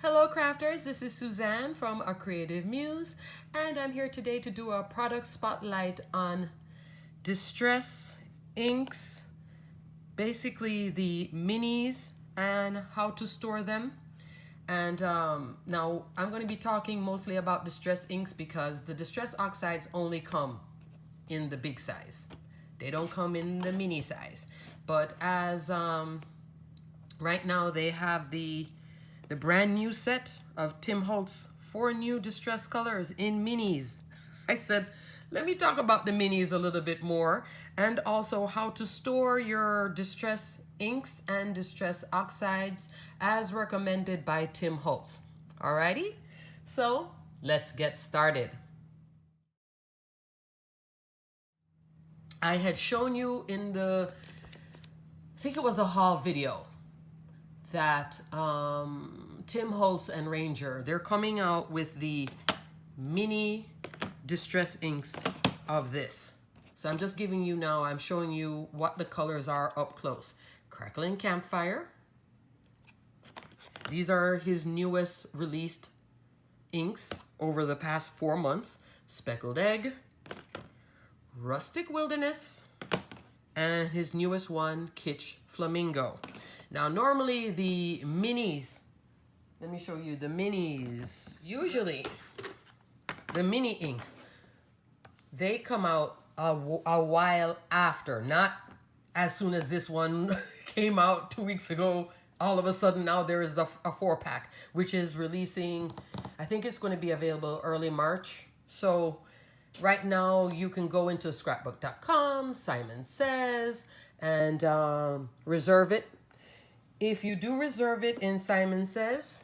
Hello crafters, this is Suzanne from A Creative Muse, and I'm here today to do a product spotlight on distress inks, basically the minis and how to store them. And now I'm going to be talking mostly about distress inks because the distress oxides only come in the big size. They don't come in the mini size. But as right now they have the brand new set of Tim Holtz 4 new distress colors in minis. I said, let me talk about the minis a little bit more and also how to store your distress inks and distress oxides as recommended by Tim Holtz. Alrighty, so let's get started. I had shown you in I think it was a haul video, that Tim Holtz and Ranger, they're coming out with the mini distress inks of this. So I'm just giving you now, I'm showing you what the colors are up close. Crackling Campfire. These are his newest released inks over the past 4 months. Speckled Egg, Rustic Wilderness, and his newest one, Kitsch Flamingo. Now, normally the minis, let me show you the minis. Usually, the mini inks, they come out a while after, not as soon as this one came out 2 weeks ago. All of a sudden, now there is a 4-pack, which is releasing, I think it's going to be available early March. So, right now, you can go into scrapbook.com, Simon Says, and reserve it. If you do reserve it in Simon Says,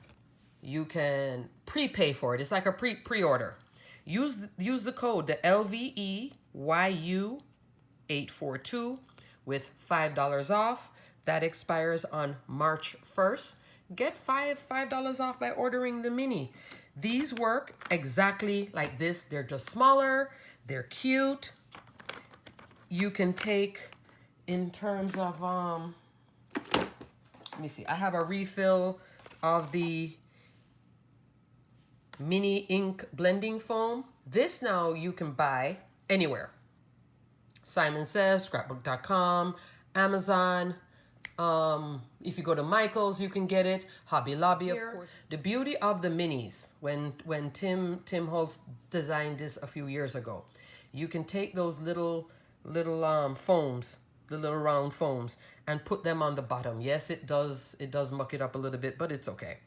you can prepay for it. It's like a pre-order. Use the code, the LVEYU842 with $5 off. That expires on March 1st. Get $5 off by ordering the mini. These work exactly like this. They're just smaller. They're cute. You can take in terms of let me see. I have a refill of the mini ink blending foam. This now you can buy anywhere. Simon Says, scrapbook.com, Amazon. If you go to Michael's, you can get it. Hobby Lobby, of course. The beauty of the minis, when Tim Holtz designed this a few years ago, you can take those little foams, the little round foams, and put them on the bottom. Yes, it does muck it up a little bit, but it's okay.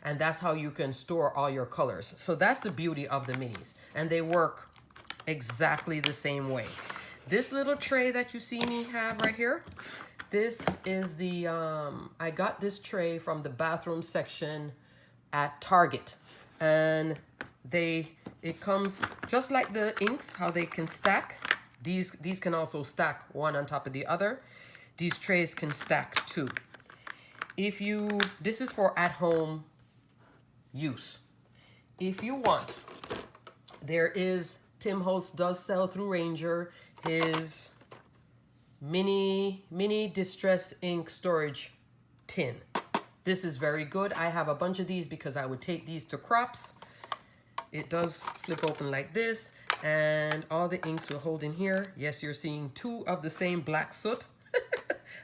And that's how you can store all your colors. So that's the beauty of the minis. And they work exactly the same way. This little tray that you see me have right here, this is the, I got this tray from the bathroom section at Target. And it comes just like the inks, how they can stack. These can also stack one on top of the other. These trays can stack too. This is for at-home use. If you want, Tim Holtz does sell through Ranger his mini distress ink storage tin. This is very good. I have a bunch of these because I would take these to crops. It does flip open like this, and all the inks will hold in here. Yes, you're seeing 2 of the same black soot.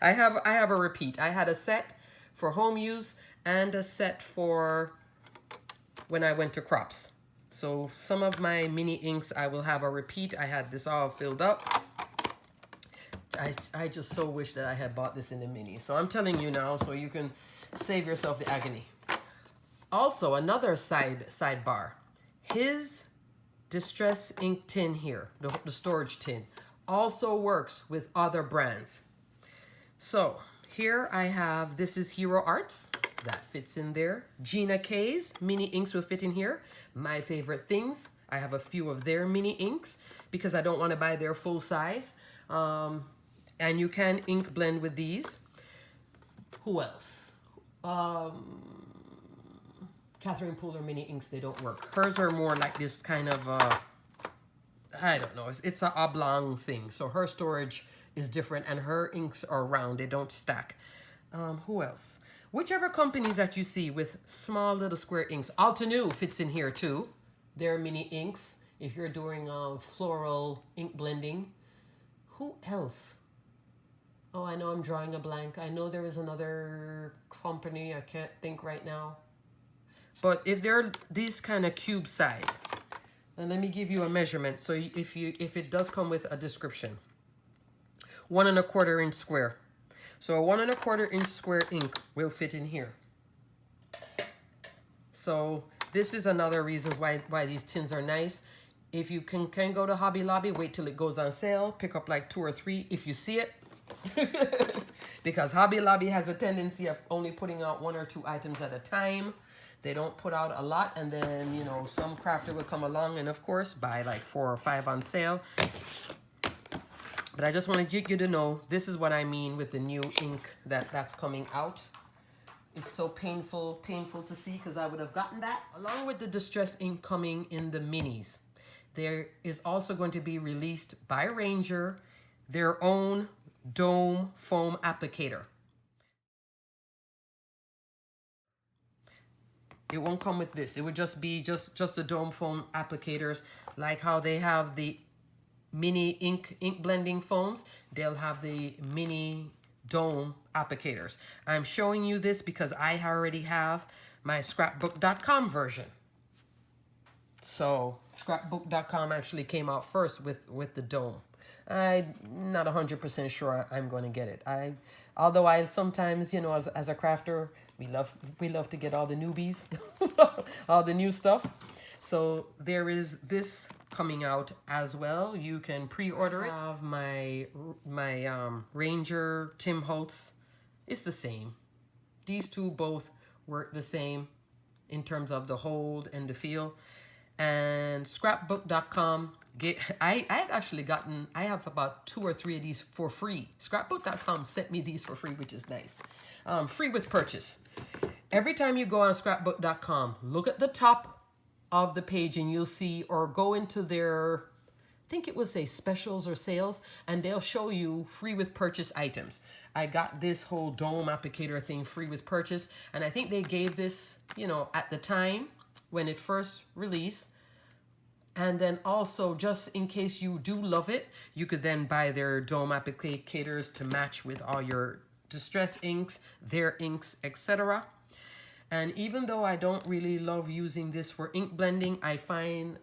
I have a repeat. I had a set for home use and a set for when I went to crops. So some of my mini inks, I will have a repeat. I had this all filled up. I just so wish that I had bought this in the mini. So I'm telling you now, so you can save yourself the agony. Also, another sidebar. His distress ink tin here, the storage tin, also works with other brands. So here I have, this is Hero Arts. That fits in there. Gina K's mini inks will fit in here. My favorite things. I have a few of their mini inks because I don't want to buy their full size. And you can ink blend with these. Who else? Catherine Pooler mini inks, they don't work. Hers are more like this kind of, I don't know. It's an oblong thing. So her storage is different and her inks are round. They don't stack. Who else? Whichever companies that you see with small little square inks. Altenew fits in here too. They're mini inks if you're doing floral ink blending. Who else? Oh, I know I'm drawing a blank. I know there is another company. I can't think right now. But if they're these kind of cube size, and let me give you a measurement. So if it does come with a description, 1 1/4 inch square. So a 1 1/4 inch square ink will fit in here. So this is another reason why these tins are nice. If you can go to Hobby Lobby, wait till it goes on sale. Pick up like 2 or 3 if you see it. Because Hobby Lobby has a tendency of only putting out 1 or 2 items at a time. They don't put out a lot, and then, you know, some crafter will come along and, of course, buy like 4 or 5 on sale. But I just wanted you to know, this is what I mean with the new ink that's coming out. It's so painful to see, because I would have gotten that. Along with the distress ink coming in the minis, there is also going to be released by Ranger their own dome foam applicator. It won't come with this. It would just be just the dome foam applicators, like how they have the mini ink blending foams. They'll have the mini dome applicators. I'm showing you this because I already have my scrapbook.com version. So scrapbook.com actually came out first with the dome. I'm not 100% sure I'm going to get it. Although I sometimes, you know, as a crafter, we love to get all the newbies, all the new stuff. So there is this coming out as well. You can pre-order it. I have my Ranger Tim Holtz. It's the same. These two both work the same in terms of the hold and the feel. And scrapbook.com, I had actually gotten, I have about 2 or 3 of these for free. Scrapbook.com sent me these for free, which is nice. Free with purchase. Every time you go on scrapbook.com, look at the top of the page and you'll see, or go into their, I think it would say specials or sales, and they'll show you free with purchase items. I got this whole dome applicator thing free with purchase, and I think they gave this, you know, at the time when it first released. And then also, just in case you do love it, you could then buy their dome applicators to match with all your distress inks, their inks, etc. And even though I don't really love using this for ink blending, I find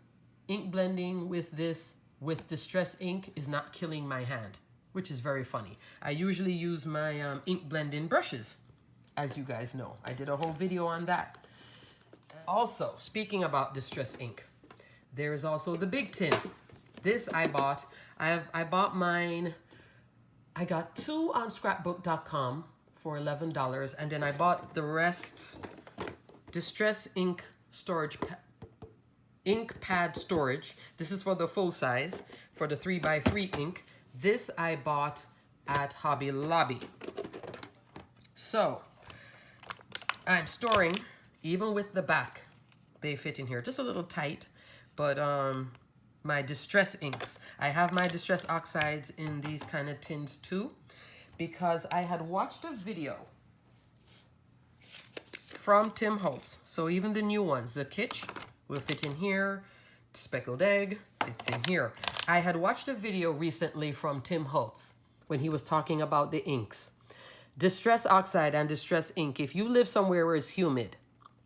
ink blending with this, with distress ink, is not killing my hand, which is very funny. I usually use my ink blending brushes, as you guys know. I did a whole video on that. Also, speaking about distress ink, there is also the big tin. This I bought. I bought mine. I got 2 on scrapbook.com for $11, and then I bought the rest distress ink storage ink pad storage. This is for the full size, for the 3x3 ink. This I bought at Hobby Lobby. So I'm storing, even with the back, they fit in here just a little tight, but my distress inks, I have my distress oxides in these kind of tins too, because I had watched a video from Tim Holtz. So even the new ones, the Kitsch will fit in here, speckled egg, it's in here. I had watched a video recently from Tim Holtz when he was talking about the inks. Distress oxide and distress ink, if you live somewhere where it's humid,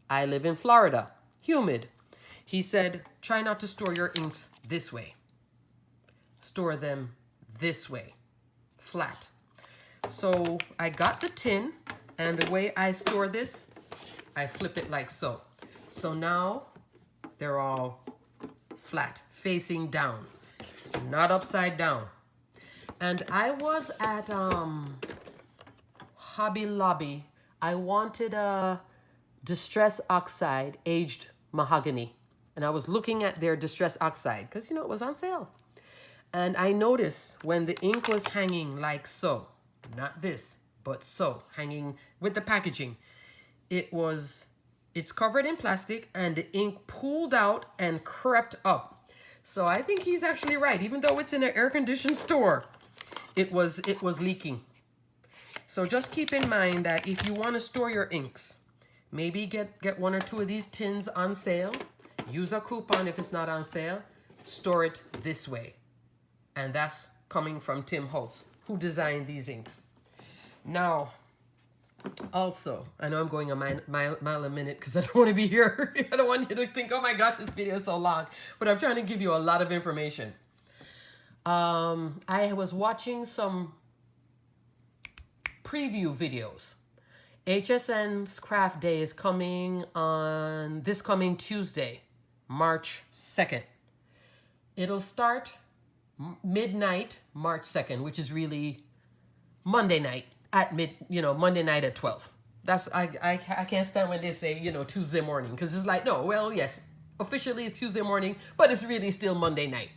I live in Florida, humid. He said, try not to store your inks this way. Store them this way, flat. So I got the tin, and the way I store this, I flip it like so. So now they're all flat, facing down, not upside down. And I was at Hobby Lobby. I wanted a distress oxide aged mahogany. And I was looking at their distress oxide because, you know, it was on sale. And I noticed when the ink was hanging like so, not this, but so, hanging with the packaging, it's covered in plastic and the ink pooled out and crept up. So I think he's actually right. Even though it's in an air-conditioned store, it was leaking. So just keep in mind that if you want to store your inks, maybe get one or two of these tins on sale. Use a coupon if it's not on sale. Store it this way. And that's coming from Tim Holtz, who designed these inks. Now, also, I know I'm going a mile a minute because I don't want to be here. I don't want you to think, oh my gosh, this video is so long. But I'm trying to give you a lot of information. I was watching some preview videos. HSN's Craft Day is coming on this coming Tuesday, March 2nd. It'll start midnight, March 2nd, which is really Monday night at Monday night at 12. That's, I can't stand when they say, Tuesday morning, because it's like, no, well, yes, officially it's Tuesday morning, but it's really still Monday night.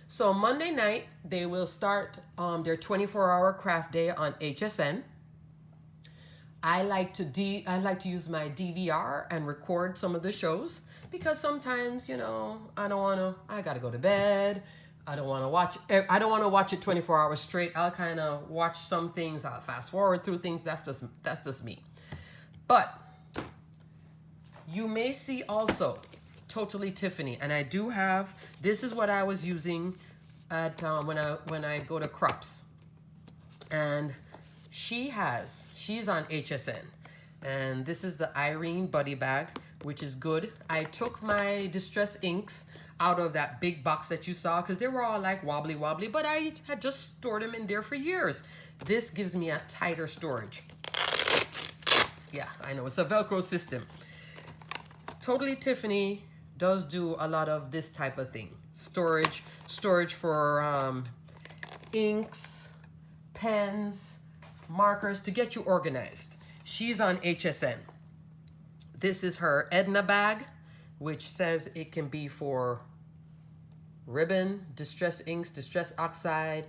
So Monday night, they will start their 24-hour craft day on HSN. I like to use my DVR and record some of the shows because sometimes, I gotta go to bed. I don't want to watch it 24 hours straight. I'll kind of watch some things. I'll fast forward through things. That's just me. But you may see also Totally Tiffany, and I do have. This is what I was using at when I go to Crops, and she's on HSN, and this is the Irene Buddy Bag, which is good. I took my Distress inks out of that big box that you saw because they were all like wobbly, but I had just stored them in there for years. This gives me a tighter storage. Yeah, I know, it's a Velcro system. Totally Tiffany does do a lot of this type of thing. Storage for inks, pens, markers to get you organized. She's on HSN. This is her Edna bag, which says it can be for ribbon, distress inks, distress oxide,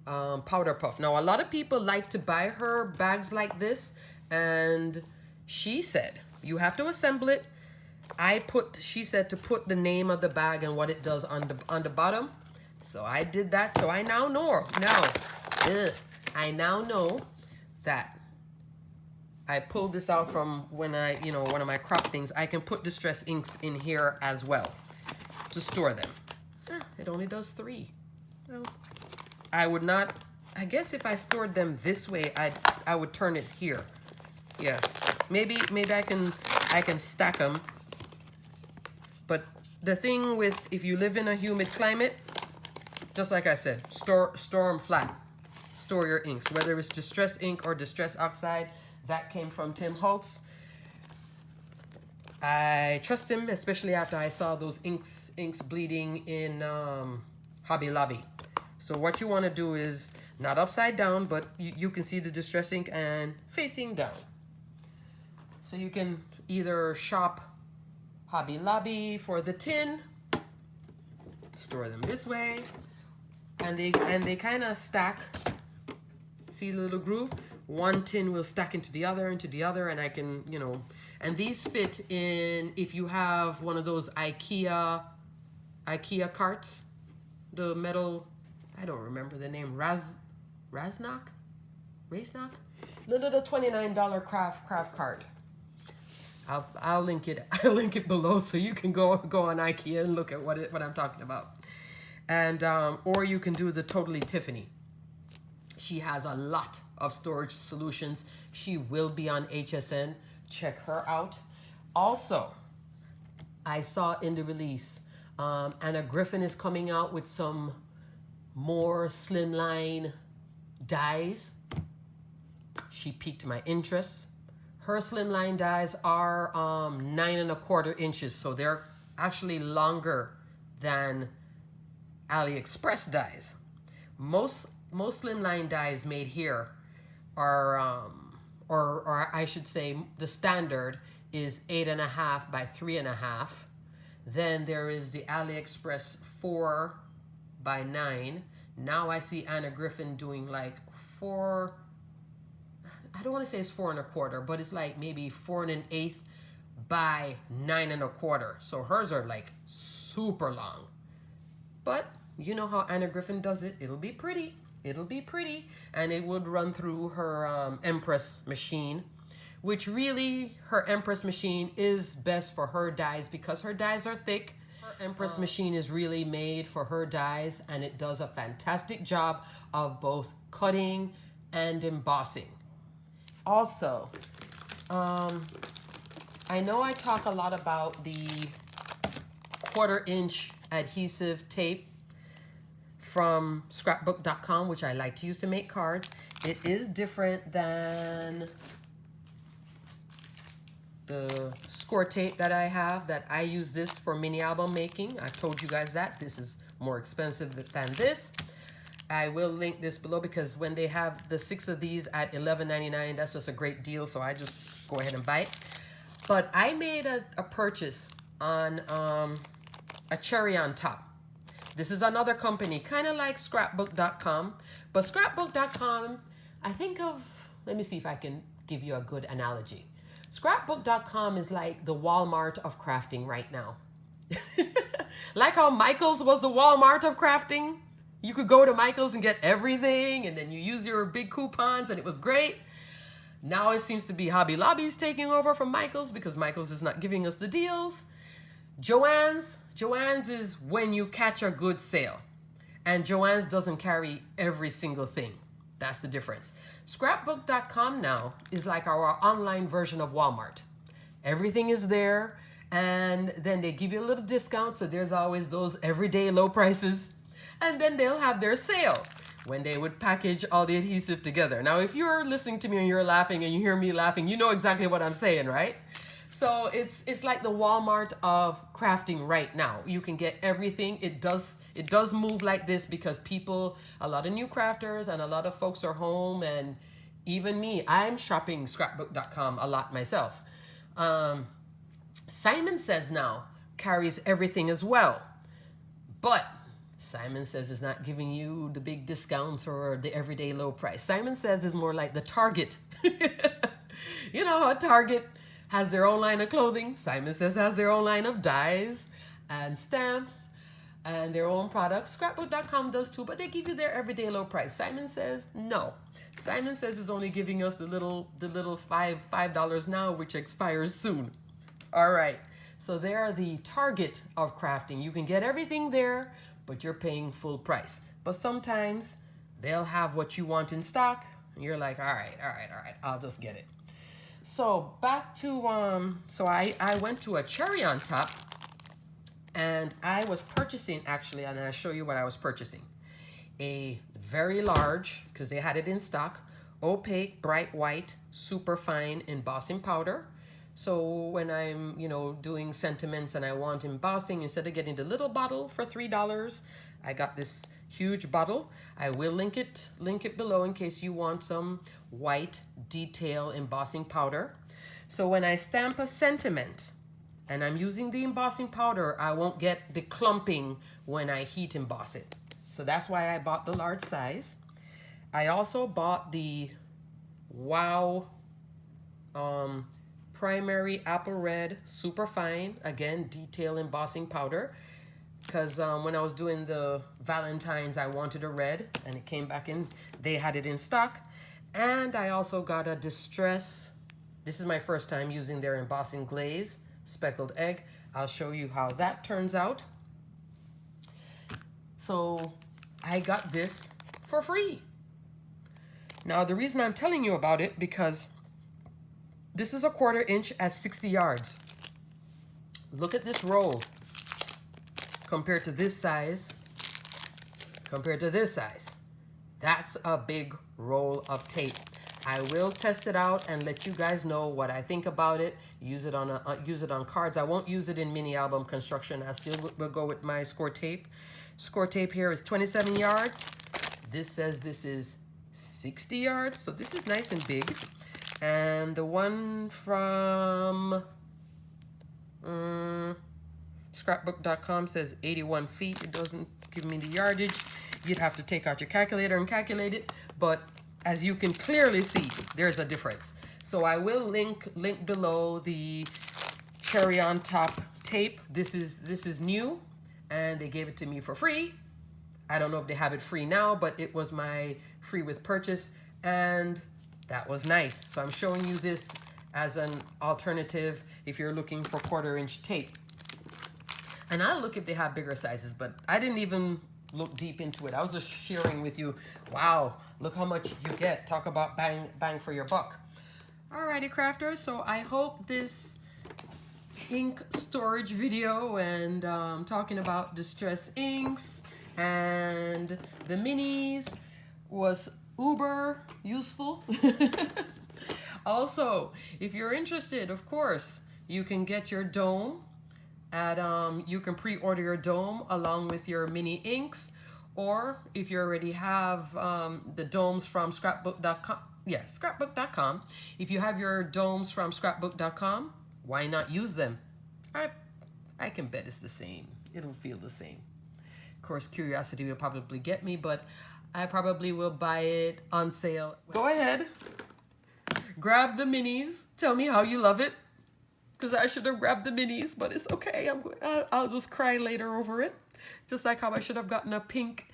powder puff. Now, a lot of people like to buy her bags like this, and she said you have to assemble it. She said to put the name of the bag and what it does on the bottom. So I did that. So I now know. I now know that I pulled this out from when one of my crop things. I can put distress inks in here as well to store them. It only does 3. No. I would not. I guess if I stored them this way, I would turn it here. Yeah, maybe I can stack them. But the thing with if you live in a humid climate, just like I said, store them flat. Store your inks, whether it's distress ink or distress oxide. That came from Tim Holtz. I trust him, especially after I saw those inks bleeding in Hobby Lobby. So what you want to do is not upside down, but you can see the distress ink and facing down. So you can either shop Hobby Lobby for the tin, store them this way, and they kind of stack. See the little groove? One tin will stack into the other, and I can, and these fit in if you have one of those IKEA carts, the metal, I don't remember the name, Raznock, the little $29 craft cart. I'll link it. I'll link it below so you can go on IKEA and look at what I'm talking about, and or you can do the Totally Tiffany. She has a lot of storage solutions. She will be on HSN. Check her out. Also, I saw in the release, Anna Griffin is coming out with some more slimline dies. She piqued my interest. Her slimline dies are 9 1/4 inches, so they're actually longer than AliExpress dies. Most slimline dies made here are, or I should say, the standard is 8.5 by 3.5. Then there is the AliExpress 4 by 9. Now I see Anna Griffin doing like 4. I don't want to say it's 4 1/4, but it's like maybe 4 1/8 by 9 1/4. So hers are like super long. But you know how Anna Griffin does it. It'll be pretty. it'll be pretty, and it would run through her Empress machine, which really her Empress machine is best for her dies because her dies are thick. Her Empress machine is really made for her dies, and it does a fantastic job of both cutting and embossing. Also, I know I talk a lot about the 1/4-inch adhesive tape from scrapbook.com, which I like to use to make cards. It is different than the scor-tape that I have, that I use this for mini album making. I've told you guys that. This is more expensive than this. I will link this below because when they have the 6 of these at $11.99, that's just a great deal, so I just go ahead and buy it. But I made a purchase on a cherry on top. This is another company, kind of like scrapbook.com, but scrapbook.com, I think of, let me see if I can give you a good analogy. Scrapbook.com is like the Walmart of crafting right now. Like how Michael's was the Walmart of crafting. You could go to Michael's and get everything, and then you use your big coupons, and it was great. Now it seems to be Hobby Lobby's taking over from Michael's because Michael's is not giving us the deals. Joann's is when you catch a good sale. And Joann's doesn't carry every single thing. That's the difference. Scrapbook.com now is like our online version of Walmart. Everything is there, and then they give you a little discount, so there's always those everyday low prices. And then they'll have their sale when they would package all the adhesive together. Now, if you're listening to me and you're laughing and you hear me laughing, you know exactly what I'm saying, right? So it's like the Walmart of crafting right now. You can get everything. It does move like this because people, a lot of new crafters and a lot of folks are home, and even me, I'm shopping scrapbook.com a lot myself. Simon Says now carries everything as well, but Simon Says is not giving you the big discounts or the everyday low price. Simon Says is more like the Target. You know how Target has their own line of clothing? Simon Says has their own line of dyes and stamps and their own products. Scrapbook.com does too, but they give you their everyday low price. Simon Says no. Simon Says is only giving us the little $5 now, which expires soon. All right, so they are the Target of crafting. You can get everything there, but you're paying full price. But sometimes they'll have what you want in stock, and you're like, all right, I'll just get it. So back to, so I went to a cherry on top, and I was purchasing, actually, and I'll show you what I was purchasing. A very large, because they had it in stock, opaque, bright white, super fine embossing powder. So when I'm, doing sentiments and I want embossing, instead of getting the little bottle for $3, I got this huge bottle. I will link it below in case you want some white detail embossing powder. So when I stamp a sentiment and I'm using the embossing powder, I won't get the clumping when I heat emboss it. So that's why I bought the large size. I also bought the Wow Primary Apple Red Super Fine, again, detail embossing powder, because when I was doing the Valentine's, I wanted a red, and it came back in, they had it in stock. And I also got a Distress, this is my first time using their embossing glaze, speckled egg. I'll show you how that turns out. So I got this for free. Now, the reason I'm telling you about it, because this is a 1/4 inch at 60 yards. Look at this roll compared to this size, That's a big roll of tape. I will test it out and let you guys know what I think about it. Use it on cards. I won't use it in mini album construction. I still will go with my scor-tape. Scor-tape here is 27 yards. This says this is 60 yards, so this is nice and big. And the one from scrapbook.com says 81 feet. It doesn't give me the yardage. You'd have to take out your calculator and calculate it. But as you can clearly see, there's a difference. So I will link below the cherry on top tape. This is new, and they gave it to me for free. I don't know if they have it free now, but it was my free with purchase, and that was nice. So I'm showing you this as an alternative if you're looking for 1/4-inch tape. And I'll look if they have bigger sizes, but I didn't even look deep into it. I was just sharing with you, wow, look how much you get. Talk about bang for your buck. Alrighty, crafters, so I hope this ink storage video and talking about distress inks and the minis was uber useful. Also, if you're interested, of course, you can get your dome at you can pre-order your dome along with your mini inks, or if you already have the domes from scrapbook.com, yeah, scrapbook.com, if you have your domes from scrapbook.com, why not use them? I can bet it's the same. It'll feel the same. Of course, curiosity will probably get me, but I probably will buy it on sale. Go ahead, grab the minis, tell me how you love it, because I should have grabbed the minis, but it's okay. I'll just cry later over it. Just like how I should have gotten a pink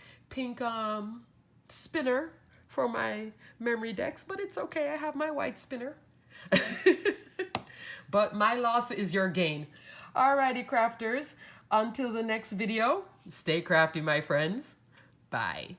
spinner for my memory decks, but it's okay. I have my white spinner. But my loss is your gain. Alrighty, crafters. Until the next video, stay crafty, my friends. Bye.